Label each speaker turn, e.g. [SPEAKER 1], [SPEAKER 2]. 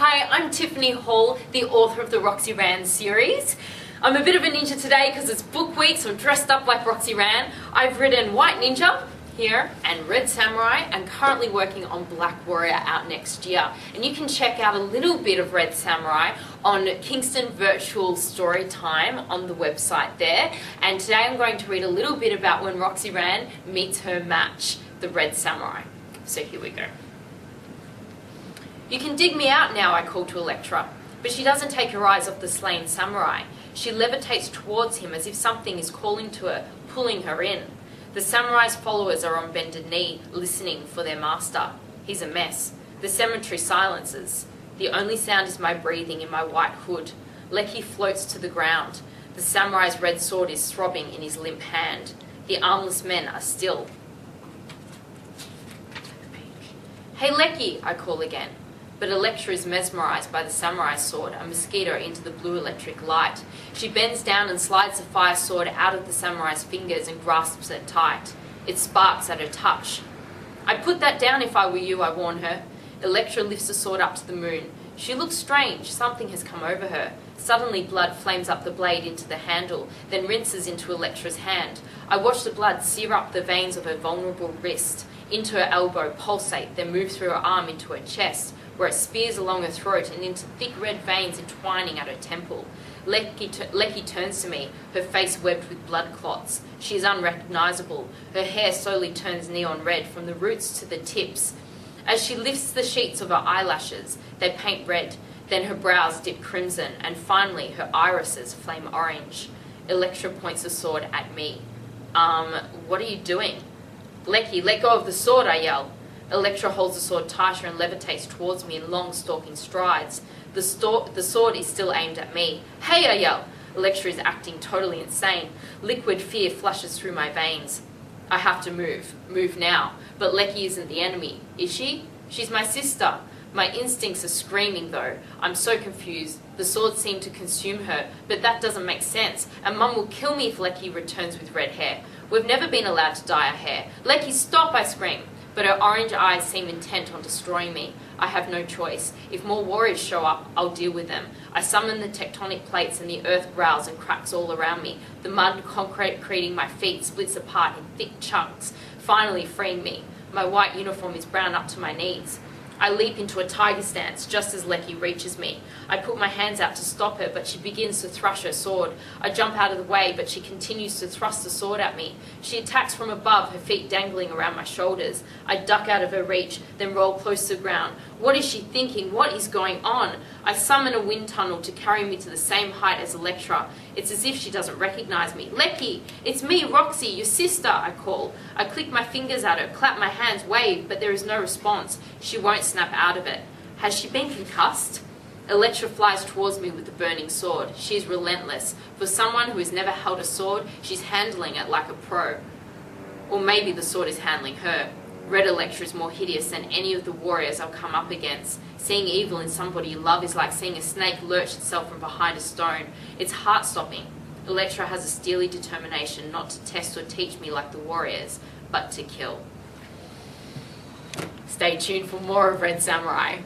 [SPEAKER 1] Hi, I'm Tiffiny Hall, the author of the Roxy Ran series. I'm a bit of a ninja today because it's book week, so I'm dressed up like Roxy Ran. I've written White Ninja here and Red Samurai, and currently working on Black Warrior out next year. And you can check out a little bit of Red Samurai on Kingston Virtual Storytime on the website there. And today I'm going to read a little bit about when Roxy Ran meets her match, the Red Samurai. So here we go. "You can dig me out now," I call to Electra, but she doesn't take her eyes off the slain samurai. She levitates towards him as if something is calling to her, pulling her in. The samurai's followers are on bended knee, listening for their master. He's a mess. The cemetery silences. The only sound is my breathing in my white hood. Lecky floats to the ground. The samurai's red sword is throbbing in his limp hand. The armless men are still. "Hey Lecky," I call again. But Electra is mesmerized by the samurai's sword, a mosquito into the blue electric light. She bends down and slides the fire sword out of the samurai's fingers and grasps it tight. It sparks at her touch. "I'd put that down if I were you," I warn her. Electra lifts the sword up to the moon. She looks strange. Something has come over her. Suddenly blood flames up the blade into the handle, then rinses into Electra's hand. I watch the blood sear up the veins of her vulnerable wrist, into her elbow, pulsate, then move through her arm into her chest, where it spears along her throat and into thick red veins entwining at her temple. Lecky turns to me, her face webbed with blood clots. She is unrecognizable. Her hair slowly turns neon red from the roots to the tips. As she lifts the sheets of her eyelashes, they paint red. Then her brows dip crimson, and finally her irises flame orange. Electra points the sword at me. What are you doing?" "Lecky, let go of the sword," I yell. Electra holds the sword tighter and levitates towards me in long stalking strides. The sword is still aimed at me. "Hey," I yell. Electra is acting totally insane. Liquid fear flushes through my veins. I have to move now. But Lecky isn't the enemy, is she? She's my sister. My instincts are screaming though. I'm so confused. The sword seemed to consume her, but that doesn't make sense. And Mum will kill me if Lecky returns with red hair. We've never been allowed to dye our hair. "Lecky, stop," I scream. But her orange eyes seem intent on destroying me. I have no choice. If more warriors show up, I'll deal with them. I summon the tectonic plates and the earth growls and cracks all around me. The mud concreting my feet splits apart in thick chunks, finally freeing me. My white uniform is brown up to my knees. I leap into a tiger stance just as Lecky reaches me. I put my hands out to stop her, but she begins to thrush her sword. I jump out of the way, but she continues to thrust the sword at me. She attacks from above, her feet dangling around my shoulders. I duck out of her reach, then roll close to the ground. What is she thinking? What is going on? I summon a wind tunnel to carry me to the same height as Electra. It's as if she doesn't recognize me. "Lecky, it's me, Roxy, your sister," I call. I click my fingers at her, clap my hands, wave, but there is no response. She won't snap out of it. Has she been concussed? Electra flies towards me with the burning sword. She is relentless. For someone who has never held a sword, she's handling it like a pro. Or maybe the sword is handling her. Red Electra is more hideous than any of the warriors I'll come up against. Seeing evil in somebody you love is like seeing a snake lurch itself from behind a stone. It's heart-stopping. Electra has a steely determination not to test or teach me like the warriors, but to kill. Stay tuned for more of Red Samurai.